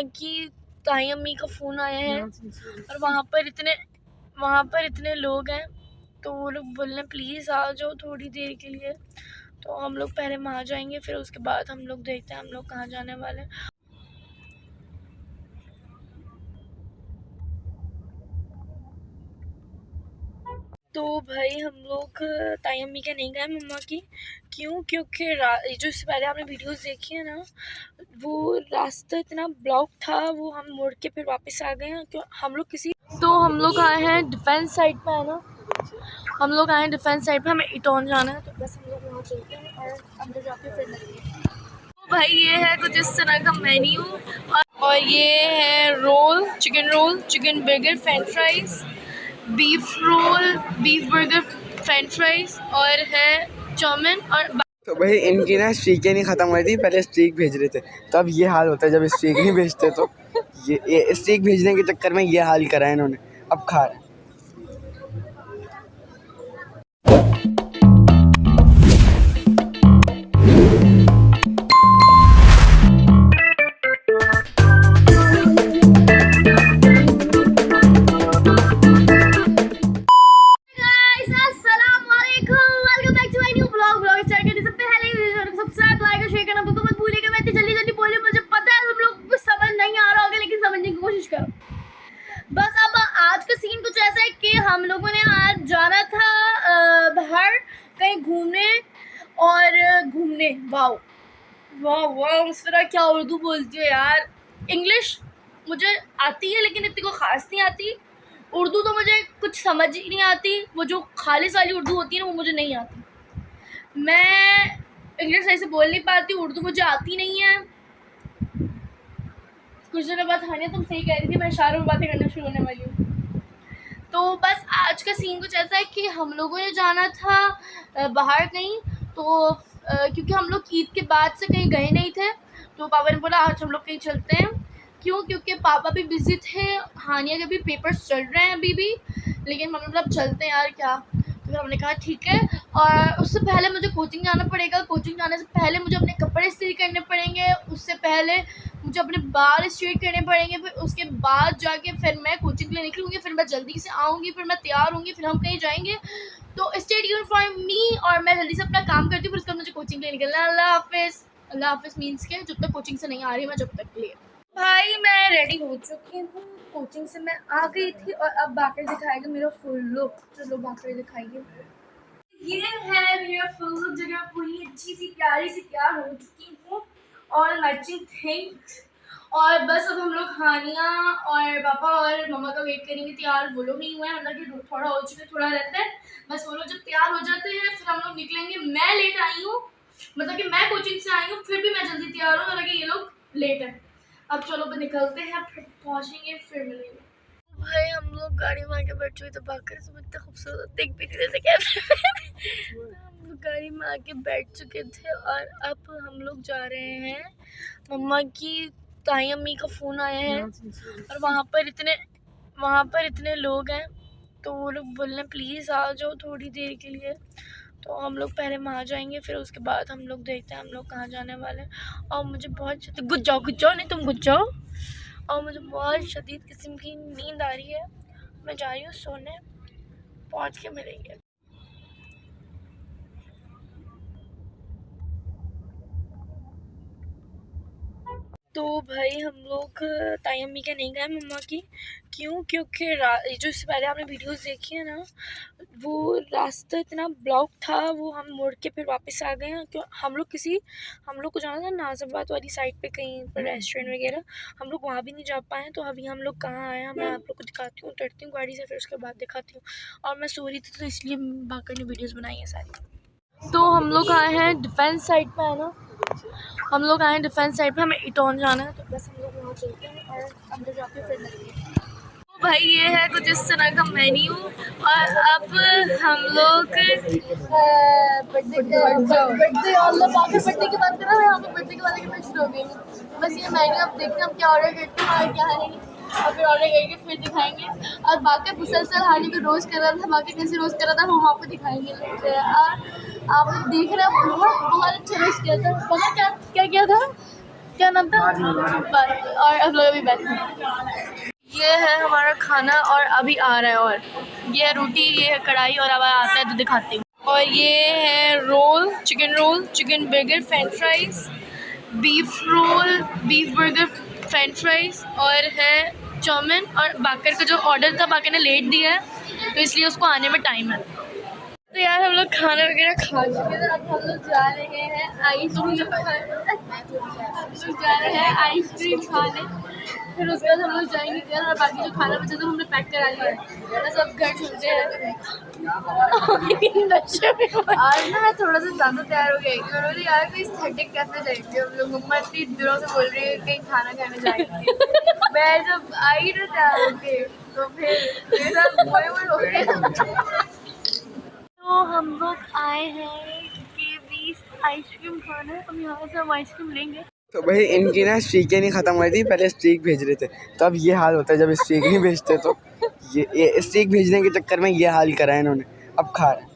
कि ताई अम्मी का फ़ोन आया है और वहाँ पर इतने लोग हैं, तो वो लोग बोल रहे हैं प्लीज़ आ जाओ थोड़ी देर के लिए। तो हम लोग पहले वहाँ जाएंगे, फिर उसके बाद हम लोग देखते हैं हम लोग कहाँ जाने वाले हैं। तो भाई हम लोग ताई अम्मी के नहीं गए, मम्मा की। क्यों? क्योंकि जो इससे पहले आपने वीडियोस देखी है ना, वो रास्ता इतना ब्लॉक था, वो हम मुड़ के फिर वापस आ गए हैं। क्यों हम लोग हम लोग आए हैं डिफेंस साइड पे, है ना। हम लोग आए हैं डिफेंस साइड पे, हमें इटौन जाना है, तो बस हम लोग वहाँ चलते हैं और अंदर जाके फिर मिलते हैं। तो भाई ये है कुछ इस तरह का मेन्यू, और ये है roll, chicken burger, French fries, beef roll, beef burger, French fries, और है चाउमीन। और तो भाई इनकी ना स्ट्रीकें नहीं ख़त्म हुई थी, पहले स्ट्रीक भेज रहे थे, तो अब ये हाल होता है जब स्ट्रीक नहीं भेजते, तो ये स्ट्रीक भेजने के चक्कर में ये हाल करा है इन्होंने। अब खा रहे हैं। बस अब आज का सीन कुछ ऐसा है कि हम लोगों ने आज जाना था बाहर कहीं घूमने, वाह वाह वाह, उस तरह क्या उर्दू बोलती हो यार। इंग्लिश मुझे आती है लेकिन इतनी को ख़ास नहीं आती। उर्दू तो मुझे कुछ समझ ही नहीं आती, वो जो खालिस वाली उर्दू होती है ना, वो मुझे नहीं आती। मैं इंग्लिश सही से बोल नहीं पाती, उर्दू मुझे आती नहीं है। कुछ दिनों बाद हानिया तुम सही कह रही थी, मैं इशारों में बातें करना शुरू होने वाली हूँ। तो बस आज का सीन कुछ ऐसा है कि हम लोगों ने जाना था बाहर कहीं, तो क्योंकि हम लोग ईद के बाद से कहीं गए नहीं थे, तो पापा ने बोला आज हम लोग कहीं चलते हैं। क्यों? क्योंकि पापा भी बिज़ी थे, हानिया के भी पेपर्स चल रहे हैं अभी भी, लेकिन मम्मी बोला चलते हैं यार क्या। तो हमने कहा ठीक है। और उससे पहले मुझे कोचिंग जाना पड़ेगा, कोचिंग जाने से पहले मुझे अपने कपड़े इस्त्री करने पड़ेंगे, उससे पहले मुझे अपने बाल स्ट्रेट करने पड़ेंगे, फिर उसके बाद जाके फिर मैं कोचिंग के लिए निकलूँगी, फिर मैं जल्दी से आऊँगी, फिर मैं तैयार होंगी, फिर हम कहीं जाएंगे। तो स्टे ट्यून्ड फॉर मी, और मैं जल्दी से अपना काम करती हूँ, फिर उसके बाद मुझे कोचिंग के लिए निकलना है। अल्लाह हाफिज़। अल्लाह हाफिज़ मीन्स के जब तक कोचिंग से नहीं आ रही मैं, जब तक के लिए। भाई मैं रेडी हो चुकी हूँ, कोचिंग से मैं आ गई थी, और अब बाकर दिखाएगा मेरा फुल लुक। चलो बाकर दिखाइए। ये है मेरा फुल लुक, जगह पूरी अच्छी सी प्यारी सी तैयार हो चुकी हूँ, ऑल मैचिंग थिंग्स। और बस अब हम लोग हानिया और पापा और मम्मा का वेट करेंगे। तैयार वो लोग नहीं हुए हैं, मतलब कि थोड़ा हो चुके, थोड़ा रहता है। बस वो लोग जब तैयार हो जाते हैं फिर हम लोग निकलेंगे। मैं लेट आई हूँ, मतलब कि मैं कोचिंग से आई हूँ, फिर भी मैं जल्दी तैयार हूँ, हालांकि ये लोग लेट है। अब चलो निकलते हैं, फिर पहुँचेंगे, फिर मिलेंगे। भाई हम लोग गाड़ी में आके बैठ चुके, तो बाकर से इतना खूबसूरत दिख भी नहीं रहे थे कैमरे में। हम लोग गाड़ी में आके बैठ चुके थे, और अब हम लोग जा रहे हैं। मम्मा की ताई अम्मी का फ़ोन आया है, और वहाँ पर इतने लोग हैं, तो वो लोग बोल रहे हैं प्लीज़ आ जाओ थोड़ी देर के लिए। तो हम लोग पहले वहाँ जाएंगे, फिर उसके बाद हम लोग देखते हैं हम लोग कहाँ जाने वाले हैं। और मुझे बहुत गुड जाओ नहीं, तुम गुड जाओ। और मुझे बहुत शदीद किस्म की नींद आ रही है, मैं जा रही हूँ सोने। पहुँच के मिलेंगे। तो भाई हम लोग ताई अम्मी के नहीं गए, मम्मा की। क्यों? क्योंकि जो इससे पहले आपने वीडियोस देखी है ना, वो रास्ता इतना ब्लॉक था, वो हम मुड़ के फिर वापस आ गए हैं। क्यों हम लोग को जाना था नाज़िमाबाद वाली साइड पे कहीं पर रेस्टोरेंट वगैरह, हम लोग वहाँ भी नहीं जा पाए। तो अभी हम लोग कहाँ आए हैं, मैं आप लोग को दिखाती हूँ, उतरती हूँ गाड़ी से, फिर उसके बाद दिखाती हूँ। और मैं सो रही थी, तो इसलिए बाकर ने वीडियोज़ बनाई है सारी। तो हम लोग आए हैं डिफेंस साइड पे, है ना। हम लोग आए डिफेंस साइड पे, हमें इटौन जाना है, तो बस हम लोग वहाँ चलते हैं और अंदर जाके फिर मिलते हैं। तो भाई ये है कुछ इस तरह का मेन्यू, और अब हम लोग बर्थडे की बात कर रहा है, यहाँ पे बर्थडे के वाले की मैं शुरू हो गई हूँ। बस ये मेन्यू अब देखते हैं हम क्या ऑर्डर करते हैं और क्या नहीं, और फिर ऑर्डर करके फिर दिखाएंगे। और बाकी मुसलसल हानि को रोज़ कर रहा था, बाकी कैसे रोज़ कर रहा था हम आपको दिखाएंगे। आप देख रहे हैं, बहुत अच्छा रोज़ किया था। पता क्या क्या किया था? क्या नाम था? और अब लोग अभी बैठे। ये है हमारा खाना और अभी आ रहा है। और ये है रोटी, ये है कढ़ाई और अब आता है तो दिखाती हूँ। और ये है roll, chicken burger, French fries, beef roll, beef burger, French fries और है चाउमीन। और बाकर का जो ऑर्डर था, बाकर ने लेट दिया है तो इसलिए उसको आने में टाइम है। तो यार हम लोग खाना वगैरह खा चुके हैं। अब हम लोग जा रहे हैं आइसक्रीम खाने। फिर उसके बाद हम लोग जाएंगे घर और बाकी जो खाना बचा तो हमने पैक करा लिया है। बस अब घर चलते हैं। आज ना मैं थोड़ा सा ज़्यादा तैयार हो गई कि मैं बोली यार कोई एस्थेटिक कैफे जाएंगे हम लोग। मम्मा इतनी दिनों से बोल रही है कहीं खाना खाने जाएंगे। मैं जब आई ना तैयार होके तो फिर मेरे साथ मोए हो गया। तो हम लोग आए हैं के आइसक्रीम खाने। अब यहाँ से हम आइसक्रीम लेंगे। तो भाई इनकी ना स्ट्रीकें नहीं ख़त्म हो रही थी, पहले स्ट्रीक भेज रहे थे, तो अब ये हाल होता है जब स्ट्रीक नहीं भेजते तो ये स्ट्रीक भेजने के चक्कर में ये हाल करा है इन्होंने। अब खा रहे हैं।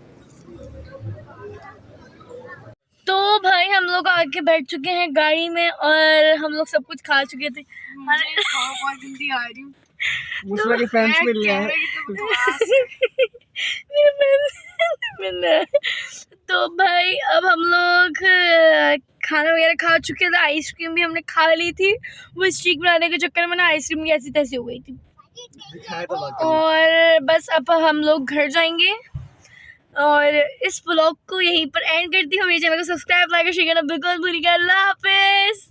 तो भाई हम लोग आके बैठ चुके हैं गाड़ी में और हम लोग सब कुछ खा चुके थे। बहुत जल्दी आ रही हूँ। मुझसे वाली फैंस मिल गए हैं। मेरे friends मिल रहे हैं। तो भाई अब हम लोग खाना वगैरह खा चुके थे। आइसक्रीम भी हमने खा ली थी। वो स्ट्रीक बनाने के चक्कर में ना आइसक्रीम की ऐसी तैसी हो गई थी। और बस अब हम लोग घर जाएंगे और इस ब्लॉग को यहीं पर एंड करती हूँ। मेरे चैनल को सब्सक्राइब, लाइक और शेयर करना बिल्कुल भूलिएगा। अल्लाह हाफिज़।